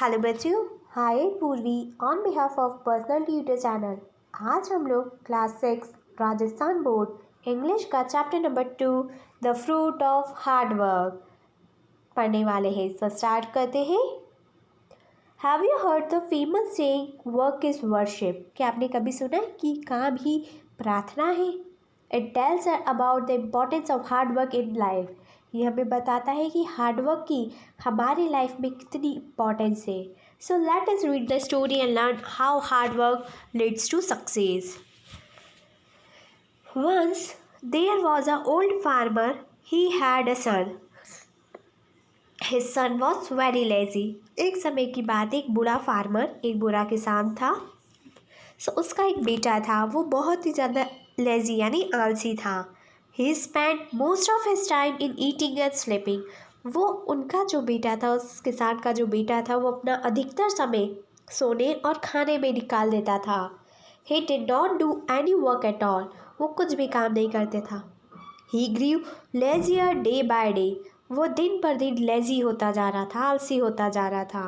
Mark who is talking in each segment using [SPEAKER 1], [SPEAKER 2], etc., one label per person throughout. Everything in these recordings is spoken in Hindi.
[SPEAKER 1] हेलो बच्चों, hi Purvi on behalf of personal tutor channel. आज हम लोग क्लास 6 राजस्थान बोर्ड इंग्लिश का chapter number 2 the fruit of hard work पढ़ने वाले हैं। तो स्टार्ट करते हैं। Have you heard the famous saying work is worship? क्या आपने कभी सुना है कि काम ही प्रार्थना है? It tells about the importance of hard work in life. ये हमें बताता है कि हार्डवर्क की हमारी लाइफ में कितनी इम्पोर्टेंस है। So let us read the story and learn how hard work leads to success. Once there was an old farmer. He had a son. His son was very lazy. एक समय की बात, एक बूढ़ा फार्मर, एक बूढ़ा किसान था। उसका एक बेटा था, वो बहुत ही ज़्यादा लेजी यानी आलसी था। He spend most of his time in eating and sleeping. वो उनका जो बेटा था, उस किसान का जो बेटा था, वो अपना अधिकतर समय सोने और खाने में निकाल देता था। He did not do any work at all. वो कुछ भी काम नहीं करते था। He grew leisure day by day. वो दिन पर दिन लेजी होता जा रहा था, आलसी होता जा रहा था।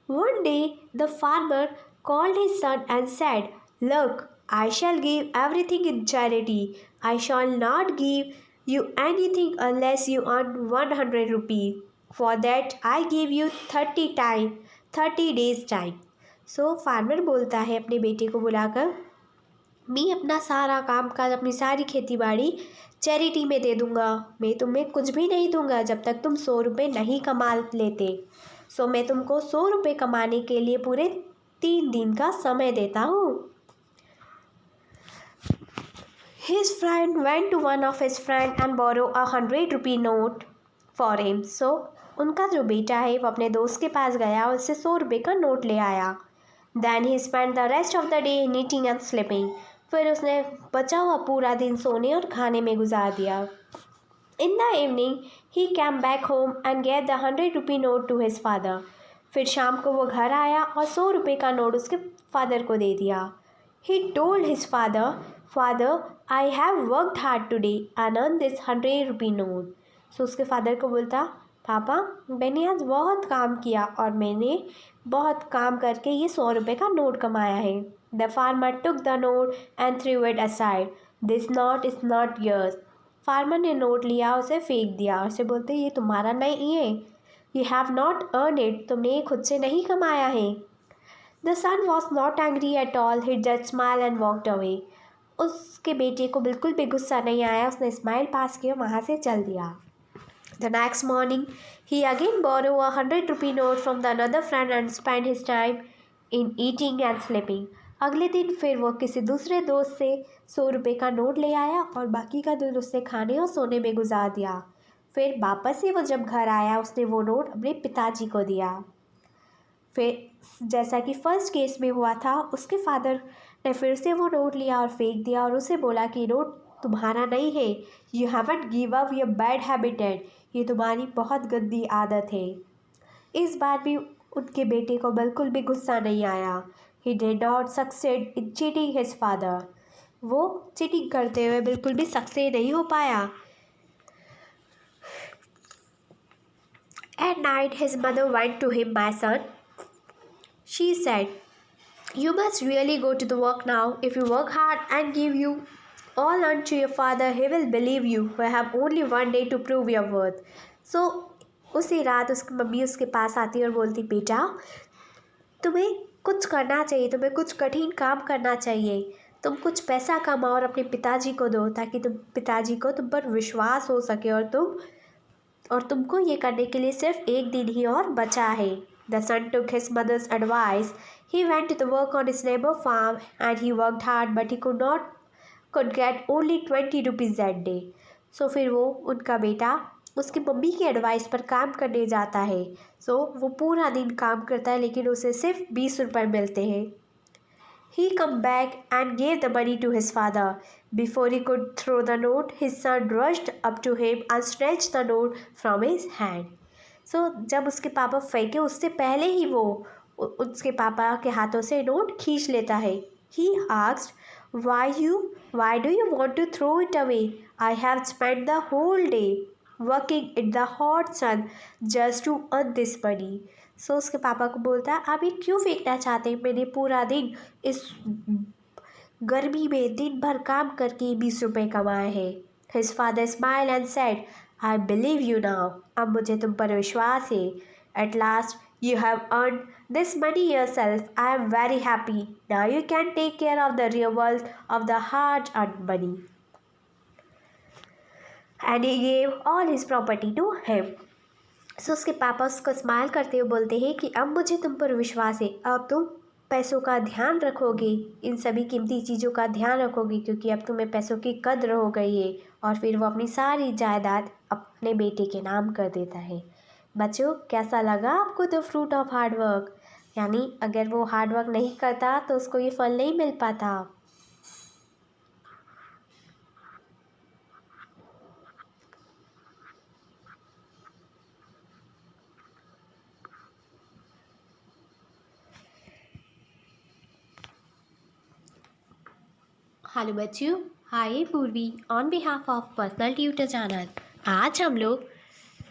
[SPEAKER 1] One day the farmer called his son and said, "Look, I shall give everything in charity. I shall not give you anything unless you earn 100 rupees. For that I give you 30 days time." Farmer बोलता है अपने बेटे को बुलाकर, मैं अपना सारा काम काज, अपनी सारी खेती बाड़ी चैरिटी में दे दूंगा। मैं तुम्हें कुछ भी नहीं दूंगा जब तक तुम 100 रुपये नहीं कमा लेते। मैं तुमको 100 रुपये कमाने के लिए पूरे 3 दिन का समय देता हूँ। His friend went to one of his friend and borrow a 100 rupee note for him. उनका जो बेटा है वो अपने दोस्त के पास गया और उससे 100 रुपये का नोट ले आया। Then he spent the rest of the day in eating and sleeping. फिर उसने बचा हुआ पूरा दिन सोने और खाने में गुजार दिया। In the evening, he came back home and gave the 100 rupee note to his father. फिर शाम को वो घर आया और 100 रुपये का नोट उसके फादर को दे दिया। He told his father, "Father, I have worked hard today and earned this 100 rupee note." उसके फादर को बोलता, पापा मैंने आज बहुत काम किया और मैंने बहुत काम करके ये 100 रुपये का नोट कमाया है। The farmer took the note and threw it aside. This note is not yours. Farmer ने नोट लिया, उसे फेंक दिया और उसे बोलते, ये तुम्हारा नहीं है। You have not earned it. तुमने ये खुद से नहीं कमाया है। The son was not angry at all. He just smiled and walked away. उसके बेटे को बिल्कुल भी गुस्सा नहीं आया, उसने स्माइल पास किया, वहाँ से चल दिया। The next morning, he again borrowed a 100 rupee note from the another friend and spent his time in eating and sleeping. अगले दिन फिर वो किसी दूसरे दोस्त से 100 रुपये का नोट ले आया और बाकी का दिन उसने खाने और सोने में गुजार दिया। फिर वापस से वो जब घर आया, उसने वो नोट अपने पिताजी को दिया। फिर जैसा कि फर्स्ट केस में हुआ था, उसके फादर ने फिर से वो नोट लिया और फेंक दिया और उसे बोला कि नोट तुम्हारा नहीं है। You haven't give up your bad habited. ये तुम्हारी बहुत गंदी आदत है। इस बार भी उनके बेटे को बिल्कुल भी गुस्सा नहीं आया। He did not succeed in cheating his father. वो चीटिंग करते हुए बिल्कुल भी सक्सेस नहीं हो पाया। At night, his mother went to him, "My son," she said, "you must really go to the work now. If you work hard and give you all unto your father, he will believe you. We have only one day to prove your worth." उसी रात उसकी मम्मी उसके पास आती और बोलती, बेटा तुम्हें कुछ करना चाहिए, तुम्हें कुछ कठिन काम करना चाहिए। तुम कुछ पैसा कमाओ और अपने पिताजी को दो ताकि पिताजी को तुम पर विश्वास हो सके और तुमको ये करने के लिए सिर्फ एक दिन ही और बचा है। The son took his mother's advice. He went to the work on his neighbor farm and he worked hard, but he could get only 20 rupees that day. फिर वो उनका बेटा उसकी मम्मी की एडवाइस पर काम करने जाता है। वो पूरा दिन काम करता है लेकिन उसे सिर्फ 20 रुपये मिलते हैं। He come back and gave the money to his father. Before he could throw the note, his son rushed up to him and snatched the note from his hand. जब उसके पापा फेंके उससे पहले ही वो उसके पापा के हाथों से नोट खींच लेता है। He asked, why do you want to throw it away? I have spent the whole day. Working in the hot sun just to earn this money. So उसके पापा को बोलता है, आप ये क्यों फेंकना चाहते हैं? मैंने पूरा दिन इस गर्मी में दिन भर काम करके 20 रुपये कमाए हैं। His father smile and said, I believe you now. अब मुझे तुम पर विश्वास है। At last you have earn this money yourself. I am very happy. Now you can take care of the real world of the hard earn money. And he gave all his property to him. So उसके पापा उसको स्माइल करते हुए बोलते हैं कि अब मुझे तुम पर विश्वास है, अब तुम पैसों का ध्यान रखोगे, इन सभी कीमती चीज़ों का ध्यान रखोगे, क्योंकि अब तुम्हें पैसों की कद्र हो गई है। और फिर वो अपनी सारी जायदाद अपने बेटे के नाम कर देता है। बच्चों, कैसा लगा आपको द फ्रूट ऑफ हार्डवर्क? यानी अगर वो हार्डवर्क नहीं करता तो उसको ये फल नहीं मिल पाता। हेलो बच्चों, hi Purvi on behalf of personal tutor channel. आज हम लोग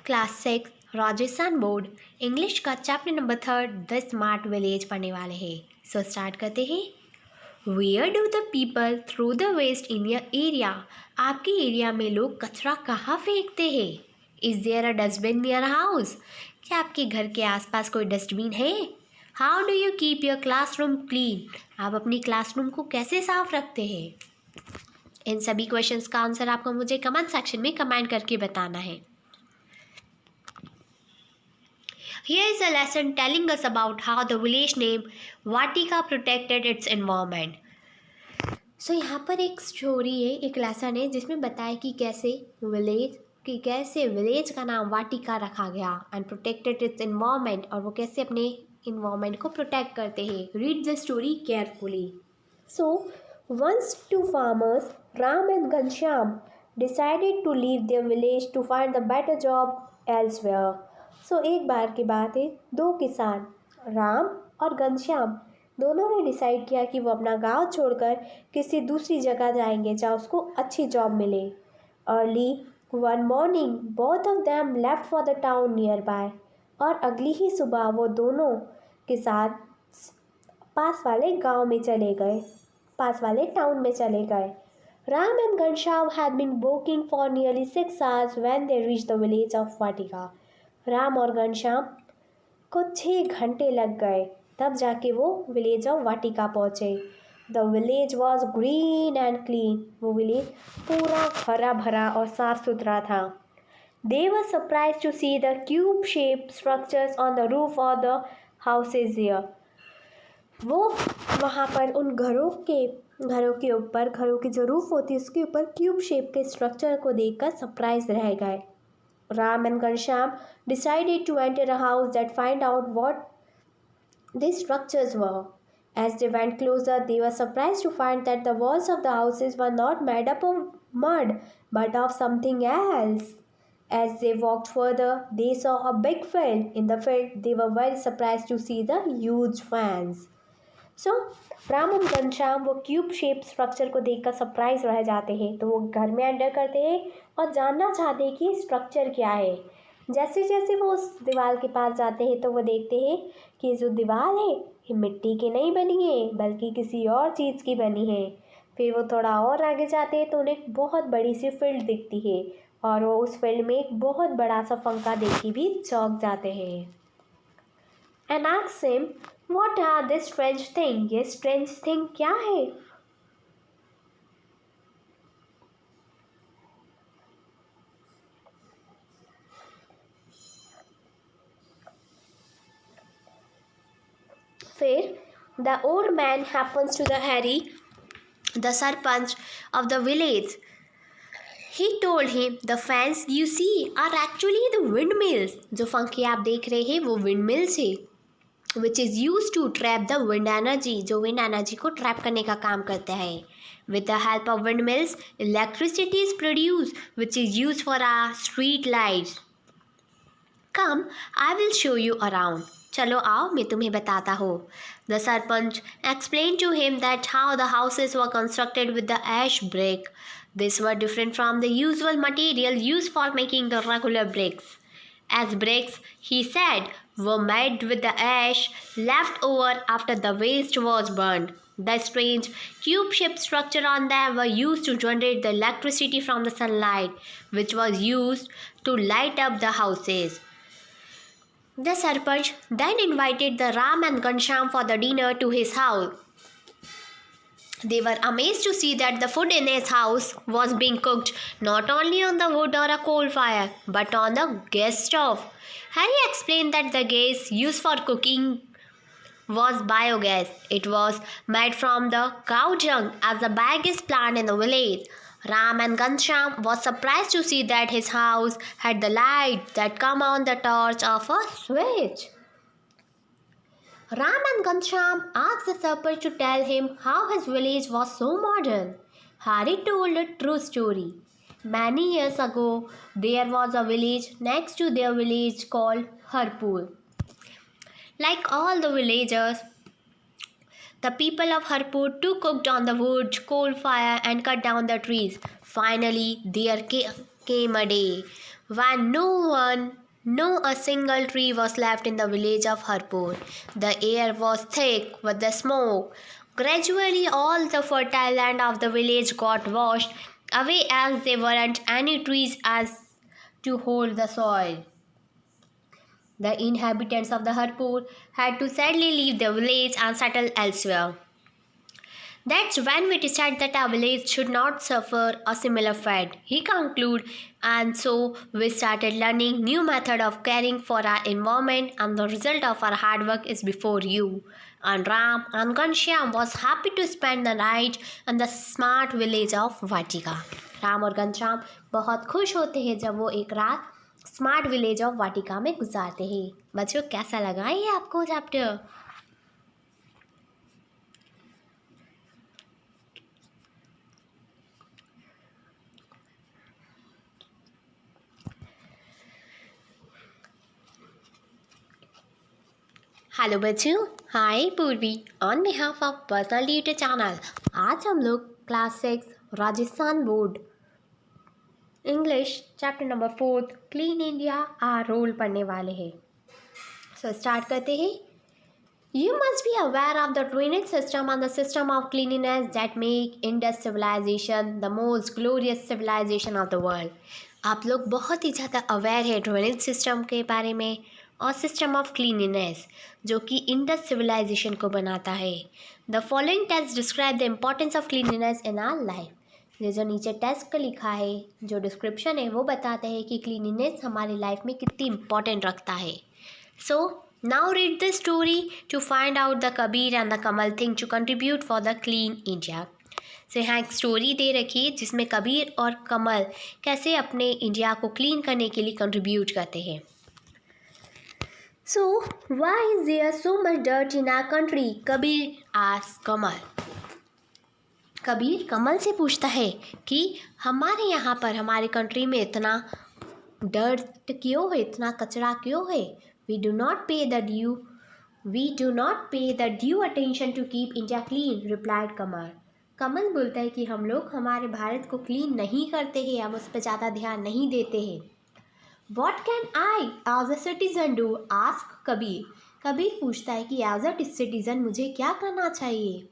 [SPEAKER 1] क्लास 6 राजस्थान बोर्ड इंग्लिश का chapter number 3 the smart village पढ़ने वाले हैं। सो स्टार्ट करते हैं। Where do the people throw the waste in your area? आपके एरिया में लोग कचरा कहाँ फेंकते हैं? Is there a dustbin near house? क्या आपके घर के आसपास कोई डस्टबिन है? How do you keep your classroom clean? आप अपनी क्लासरूम को कैसे साफ रखते हैं? इन सभी क्वेश्चंस का आंसर आपको मुझे कमेंट सेक्शन में कमेंट करके बताना है। Here is a lesson telling us about how the village name Vatika protected its environment. So यहाँ पर एक स्टोरी है, एक लेसन है जिसमें बताया कि कैसे विलेज का नाम वाटिका रखा गया एंड प्रोटेक्टेड इट्स एनवायरनमेंट, और वो कैसे अपने इन्वायरमेंट को प्रोटेक्ट करते हैं। Read the story carefully. So once two farmers Ram and Ghanshyam decided to leave their village to find the better job elsewhere. So एक बार की बात है, दो किसान राम और घनश्याम दोनों ने डिसाइड किया कि वो अपना गांव छोड़कर किसी दूसरी जगह जाएंगे जहाँ उसको अच्छी जॉब मिले। Early one morning both of them left for the town near by. और अगली ही सुबह वो दोनों के साथ पास वाले गांव में चले गए, पास वाले टाउन में चले गए। Ram and Ghanshyam had been walking for nearly 6 hours when they reach the village of Vatika. Ram और घनश्याम को 6 घंटे लग गए, तब जाके वो विलेज ऑफ वाटिका पहुँचे। The village was green and clean. वो विलेज पूरा हरा भरा और साफ सुथरा था। They were surprised to see the cube-shaped structures on the roof of the houses there. वो वहाँ पर उन घरों के ऊपर, घरों की जो रूफ होती है उसके ऊपर क्यूब शेप के स्ट्रक्चर को देखकर सरप्राइज रह गए। Ram and Ghanshyam decided to enter a house that find out what these structures were. As they went closer, they were surprised to find that the walls of the houses were not made up of mud, but of something else. As they walked further, they saw a big field. In the field, they were very surprised to see the huge fans. So, Ram और घनश्याम वो क्यूब शेप स्ट्रक्चर को देखकर सरप्राइज रह जाते हैं, तो वो घर में एंटर करते हैं और जानना चाहते हैं कि स्ट्रक्चर क्या है। जैसे जैसे वो उस दीवार के पास जाते हैं तो वो देखते हैं कि जो दीवार है ये मिट्टी की नहीं बनी है, बल्कि किसी और चीज़ की बनी है। फिर वो थोड़ा और आगे जाते हैं तो उन्हें एक बहुत बड़ी सी फील्ड दिखती है, और वो उस फील्ड में एक बहुत बड़ा सा पंखा देख के भी चौंक जाते हैं। And asks him, what are this strange thing? ये स्ट्रेंज थिंग क्या है? फिर the old man happens to the Hari the sarpanch of the village. He told him the fans you see are actually the windmills. जो पंखे आप देख रहे हैं वो windmills है, which is used to trap the wind energy, जो wind energy को trap करने का काम करता है। With the help of windmills, electricity is produced, which is used for our street lights. Come, I will show you around. चलो आओ मैं तुम्हें बताता हूँ. The serpent explained to him that how the houses were constructed with the ash brick. These were different from the usual material used for making the regular bricks. As bricks, he said, were made with the ash left over after the waste was burned. The strange cube-shaped structure on them were used to generate the electricity from the sunlight, which was used to light up the houses. The Sarpanch then invited the Ram and Ghanshyam for the dinner to his house. They were amazed to see that the food in his house was being cooked not only on the wood or a coal fire, but on the gas stove. Harry explained that the gas used for cooking was biogas. It was made from the cow dung as the biggest plant in the village. Ram and Ghanshyam was surprised to see that his house had the light that come on the torch of a switch. Ram and Ghanshyam asked the serpent to tell him how his village was so modern. Harry told a true story. Many years ago, there was a village next to their village called Harpur. Like all the villagers, the people of Harpur too cooked on the wood, coal fire, and cut down the trees. Finally, there came a day when no a single tree was left in the village of Harpur. The air was thick with the smoke. Gradually, all the fertile land of the village got washed away as there weren't any trees as to hold the soil. The inhabitants of the Harpur had to sadly leave the village and settle elsewhere. That's when we decided that our village should not suffer a similar fate, he concluded, and so we started learning new method of caring for our environment, and the result of our hard work is before you. And Ram and Ghanshyam was happy to spend the night in the smart village of Vatika. Ram और घनश्याम बहुत खुश होते हैं जब वो एक रात स्मार्ट विलेज ऑफ वाटिका में गुजारते हैं. बच्चों कैसा लगा ये आपको चैप्टर? हेलो बच्चों, hi Purvi on behalf of personal tutor channel. आज हम लोग class 6 Rajasthan board English chapter number 4 clean India our role पढ़ने वाले हैं. सो स्टार्ट करते हैं. You must be aware of the drainage system and the system of cleanliness that make Indus civilization the most glorious civilization of the world. आप लोग बहुत ही ज़्यादा अवेयर है ड्रेनेज सिस्टम के बारे में और सिस्टम ऑफ क्लीनलीनेस जो कि इंडस सिविलाइजेशन को बनाता है. The following text describe the importance of cleanliness in our life. ये जो नीचे टेक्स्ट का लिखा है जो डिस्क्रिप्शन है वो बताते हैं कि क्लीनलीनेस हमारी लाइफ में कितनी इम्पोर्टेंट रखता है. So now read the story to find out the Kabir and the Kamal thing to contribute for the clean India. से यहाँ एक स्टोरी दे रखी है जिसमें कबीर और कमल कैसे अपने इंडिया को क्लीन करने के लिए कंट्रीब्यूट करते हैं. So why is there so much dirt in our country? Kabir asked Kamal. Kabir Kamal से पूछता है कि हमारे यहाँ पर हमारे कंट्री में इतना डर्ट क्यों है, इतना कचरा क्यों है? We do not pay the due attention to keep India clean, replied Kamal. Kamal बोलता है कि हम लोग हमारे भारत को क्लीन नहीं करते हैं, हम उस पर ज़्यादा ध्यान नहीं देते हैं. What can I as a citizen do? Ask Kabir. Kabir पूछता है कि एज अ सिटीज़न मुझे क्या करना चाहिए?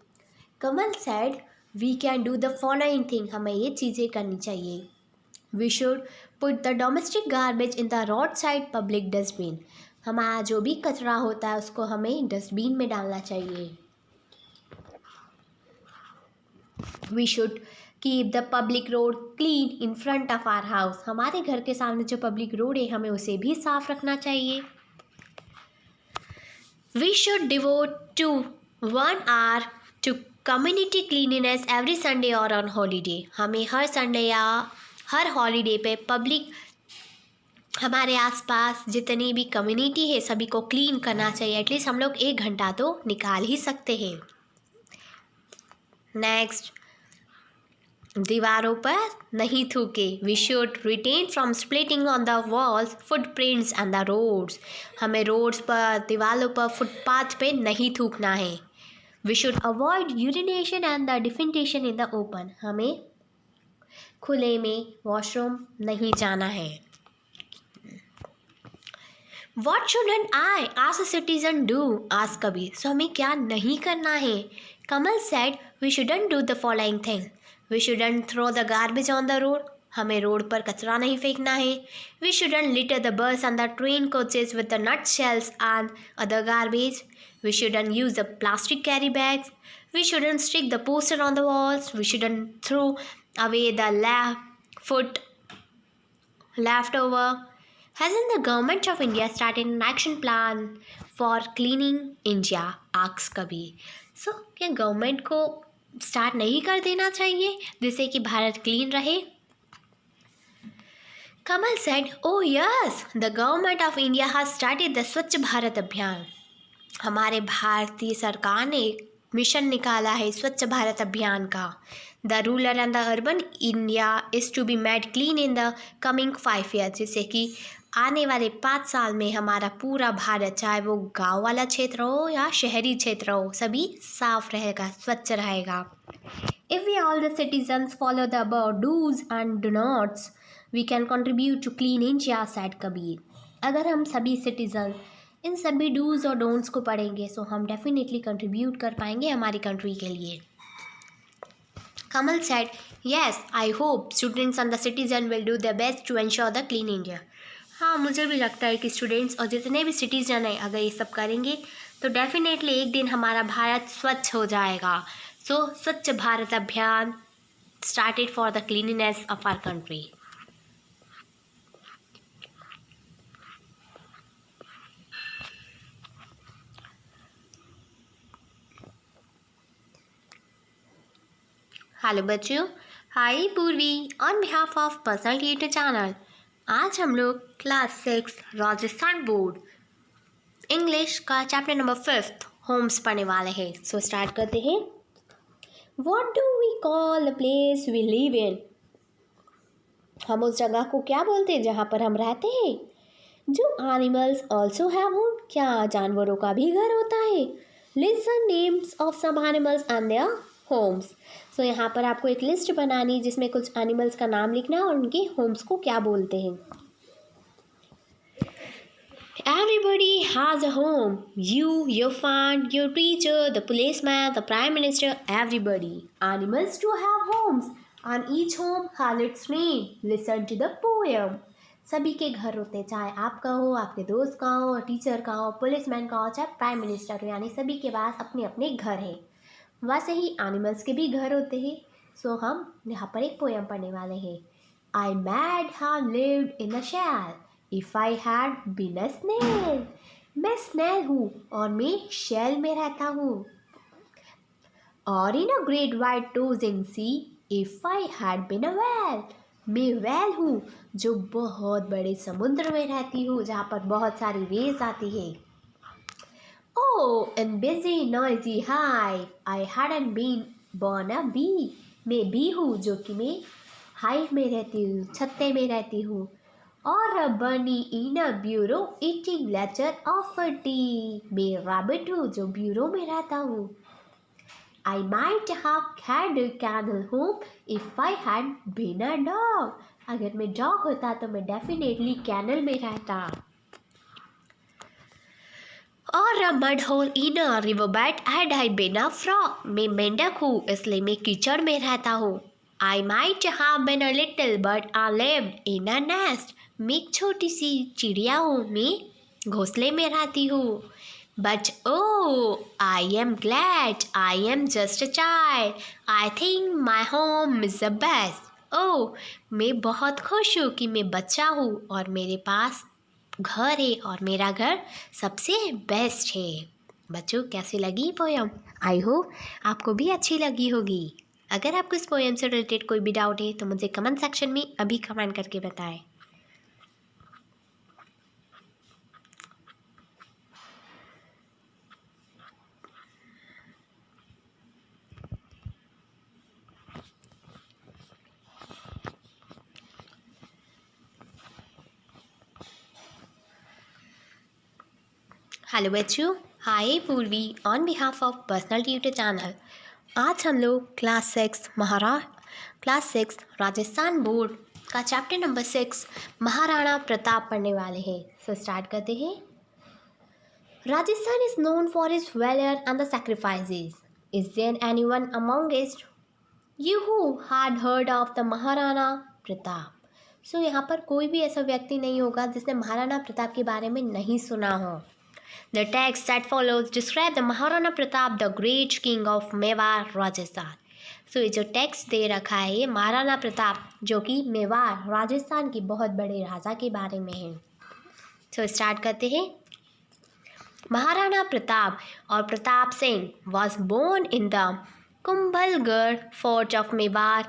[SPEAKER 1] Kamal said we can do the following thing. हमें ये चीज़ें करनी चाहिए. We should put the domestic garbage in the road side public dustbin. हमारा जो भी कचरा होता है उसको हमें डस्टबिन में डालना चाहिए. We should keep the public road clean in front of our house. हमारे घर के सामने जो पब्लिक रोड है हमें उसे भी साफ रखना चाहिए. We should devote to 1 hour to community cleanliness every Sunday or on holiday. हमें हर संडे या हर हॉलीडे पे पब्लिक हमारे आसपास जितनी भी कम्युनिटी है सभी को क्लीन करना चाहिए. एटलीस्ट हम लोग 1 घंटा तो निकाल ही सकते हैं. नेक्स्ट, दीवारों पर नहीं थूके। We should retain from splitting on the walls footprints and the roads. हमें रोड्स पर, दीवारों पर, फुटपाथ पे नहीं थूकना है। We should avoid urination and the defecation in the open. हमें खुले में वॉशरूम नहीं जाना है। What shouldn't I ask a citizen do, ask Kabir. So हमें क्या नहीं करना है? Kamal said we shouldn't do the following thing. We shouldn't throw the garbage on the road. हमें रोड पर कचरा नहीं फेंकना है। We shouldn't litter the bus and the train coaches with the nut shells and other garbage. We shouldn't use the plastic carry bags. We shouldn't stick the poster on the walls. We shouldn't throw away the food left over. Hasn't the government of India started an action plan for cleaning India? Asks Kabir. So, क्या गवर्नमेंट को स्टार्ट नहीं कर देना चाहिए जिससे कि भारत क्लीन रहे? Kamal said, "Oh yes, the government of India has started the स्वच्छ भारत अभियान." हमारे भारतीय सरकार ने मिशन निकाला है स्वच्छ भारत अभियान का। The rural and the urban India is to be made clean in the coming 5 years, जिससे कि आने वाले 5 साल में हमारा पूरा भारत, चाहे वो गांव वाला क्षेत्र हो या शहरी क्षेत्र हो, सभी साफ रहेगा, स्वच्छ रहेगा। If we all the citizens follow the above dos and do nots, we can contribute to clean India, said Kabir. अगर हम सभी सिटीजन इन सभी डूज और डोंट्स को पढ़ेंगे सो हम डेफिनेटली कंट्रीब्यूट कर पाएंगे हमारी कंट्री के लिए। कमल said, "Yes, I hope students and the citizen will do their best to ensure the clean India." हाँ, मुझे भी लगता है कि स्टूडेंट्स और जितने भी सिटीजन हैं अगर ये सब करेंगे तो डेफिनेटली एक दिन हमारा भारत स्वच्छ हो जाएगा। सो Swachh Bharat Abhiyan started for the cleanliness of our country. Hello बच्चों, hi Purvi on behalf of personal theatre channel. आज हम लोग क्लास 6 राजस्थान बोर्ड इंग्लिश का चैप्टर नंबर 5 होम्स पढ़ने वाले हैं। सो स्टार्ट करते हैं। What do we call the place we live in? हम उस जगह को क्या बोलते हैं जहाँ पर हम रहते हैं? Do animals also have home? क्या जानवरों का भी घर होता है? Listen names of some animals and their homes. So यहाँ पर आपको एक लिस्ट बनानी जिसमें कुछ एनिमल्स का नाम लिखना है और उनके होम्स को क्या बोलते हैं। Everybody has a home. You, your friend, your teacher, the policeman, the prime minister, everybody. Animals too have homes, and each home has its name. Listen to the poem. सभी के घर होते हैं, चाहे आपका हो, आपके दोस्त का हो, टीचर का हो, पुलिसमैन का हो, चाहे प्राइम मिनिस्टर हो, यानी सभी के पास अपने अपने घर हैं। वैसे ही एनिमल्स के भी घर होते हैं। सो हम यहाँ पर एक पोएम पढ़ने वाले हैं। I might have lived in a shell if I had been a snail. मैं स्नेल हूँ और मैं शेल में रहता हूँ। और in a great white toes in sea if I had been a whale. मैं वेल हूँ जो बहुत बड़े समुद्र में रहती हूँ जहाँ पर बहुत सारी वेव्स आती है। Oh, in busy, noisy hive, I hadn't been born a bee. मैं बी हूँ जो कि मैं हाइव में रहती हूँ, छत्ते में रहती हूँ। और a bunny in a bureau eating lecture of a tea. मैं रैबिट हूँ जो ब्यूरो में रहता हूँ। I might have had a kennel home if I had been a dog. अगर मैं डॉग होता तो मैं डेफिनेटली कैनल में रहता। और mud hole in a river bed had I been a frog. मैं मेंढक हूँ इसलिए मैं कीचड़ में रहता हूँ। I might have been a little bird I lived in a nest. मैं एक छोटी सी चिड़िया हूँ, मैं घोंसले में रहती हूँ। But O I am glad I am just a child I think my home is the best. ओ मैं बहुत खुश हूँ कि मैं बच्चा हूँ और मेरे पास घर है और मेरा घर सबसे बेस्ट है। बच्चों कैसी लगी पोयम? आई होप आपको भी अच्छी लगी होगी। अगर आपको इस पोयम से रिलेटेड कोई भी डाउट है तो मुझे कमेंट सेक्शन में अभी कमेंट करके बताएं। हेलो बच्चों, hi Purvi on behalf of personal tutor channel. आज हम लोग क्लास 6 राजस्थान बोर्ड का चैप्टर नंबर 6 महाराणा प्रताप पढ़ने वाले हैं। सो स्टार्ट करते हैं। Rajasthan is known for its valour and the sacrifices. Is there anyone amongst you who had heard of the Maharana Pratap? So यहाँ पर कोई भी ऐसा व्यक्ति नहीं होगा जिसने महाराणा प्रताप के बारे में नहीं सुना हो। The text that follows describe the Maharana Pratap, the great king of Mewar Rajasthan. सो ये जो टेक्स्ट दे रखा है ये महाराणा प्रताप जो कि मेवाड़ राजस्थान के बहुत बड़े राजा के बारे में है। सो स्टार्ट करते हैं। महाराणा प्रताप और Pratap Singh was born in the Kumbhalgarh fort of Mewar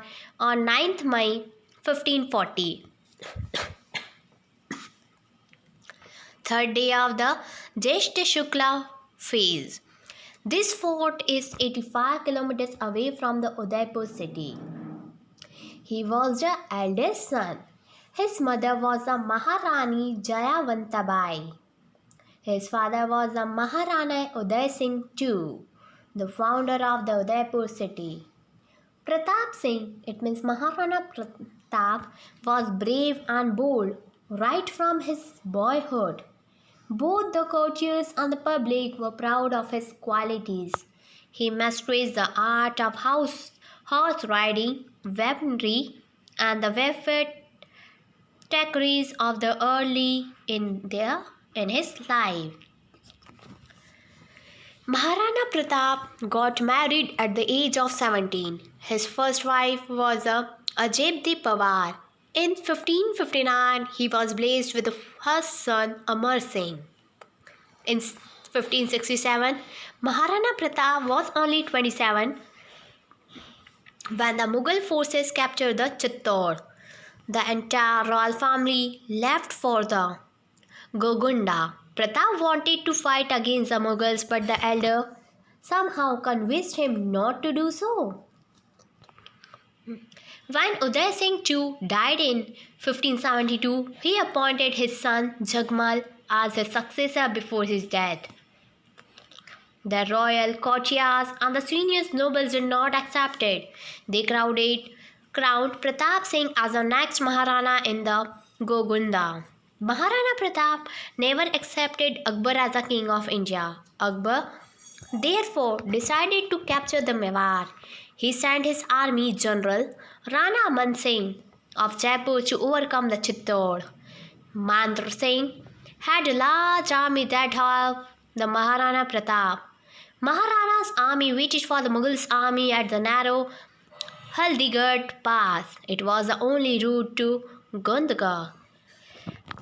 [SPEAKER 1] on 9th May 1540. Third day of the Jyeshtha Shukla phase. This fort is 85 kilometers away from the Udaipur city. He was the eldest son. His mother was the Maharani Jayavantabai. His father was the Maharana Uday Singh II, the founder of the Udaipur city. Pratap Singh, it means Maharana Pratap, was brave and bold right from his boyhood. Both the courtiers and the public were proud of his qualities. He mastered the art of horse riding, weaponry, and the warfare tactics of the early in his life. Maharana Pratap got married at the age of 17. His first wife was Ajebdi Pawar. In 1559, he was blessed with the first son, Amar Singh. In 1567, Maharana Pratap was only 27 when the Mughal forces captured the Chittor. The entire royal family left for the Golconda. Pratap wanted to fight against the Mughals, but the elder somehow convinced him not to do so. When Uday Singh II died in 1572, he appointed his son Jagmal as his successor before his death. The royal courtiers and the senior nobles did not accept it. They crowned Pratap Singh as the next Maharana in the Golconda. Maharana Pratap never accepted Akbar as the king of India. Akbar therefore decided to capture the Mewar. He sent his army general Rana Aman Singh of Jaipur to overcome the Chittor. Mandra Singh had a large army that helped the Maharana Pratap. Maharana's army waited for the Mughals' army at the narrow Haldigarh Pass. It was the only route to Gondgar.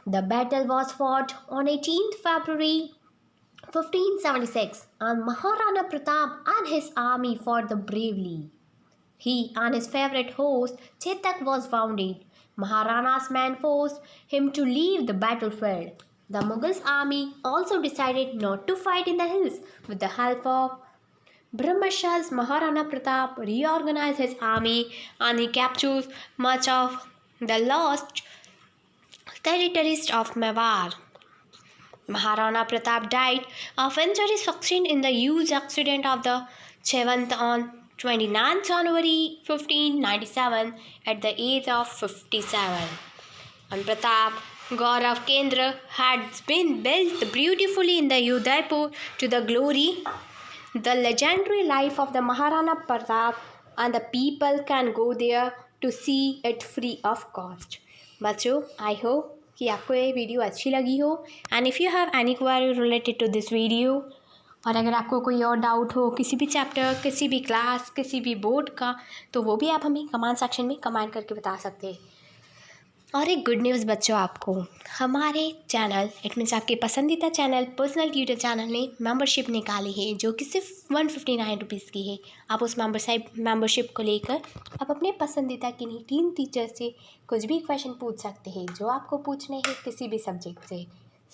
[SPEAKER 1] The battle was fought on 18th February 1576, and Maharana Pratap and his army fought bravely. He and his favorite horse Chetak was wounded. Maharana's men forced him to leave the battlefield. The Mughals' army also decided not to fight in the hills. With the help of Brahmasha's Maharana Pratap reorganized his army and he captured much of the lost territories of Mewar. Maharana Pratap died of injuries sustained in the huge accident of the Chevant on 29 January 1597 at the age of 57. And Pratap God of Kendra had been built beautifully in the Udaipur to the glory. The legendary life of the Maharana Pratap, and the people can go there to see it free of cost. बच्चों, I hope कि आपको ये वीडियो अच्छी लगी हो, and if you have any query related to this video, और अगर आपको कोई और डाउट हो किसी भी चैप्टर, किसी भी क्लास, किसी भी बोर्ड का, तो वो भी आप हमें कमेंट सेक्शन में कमेंट करके बता सकते हैं। और एक गुड न्यूज़ बच्चों, आपको हमारे चैनल, इट मीन्स आपके पसंदीदा चैनल पर्सनल ट्यूटर चैनल ने मेंबरशिप निकाली है जो कि सिर्फ 159 रुपीज़ की है। आप उस मेंबरशिप को लेकर आप अपने पसंदीदा किन्हीं 3 टीचर से कुछ भी क्वेश्चन पूछ सकते हैं जो आपको पूछने हैं किसी भी सब्जेक्ट से।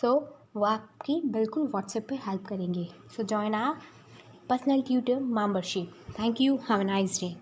[SPEAKER 1] सो वो आपकी बिल्कुल व्हाट्सएप पे हेल्प करेंगे। So join our personal tutor membership. Thank you, have a nice day.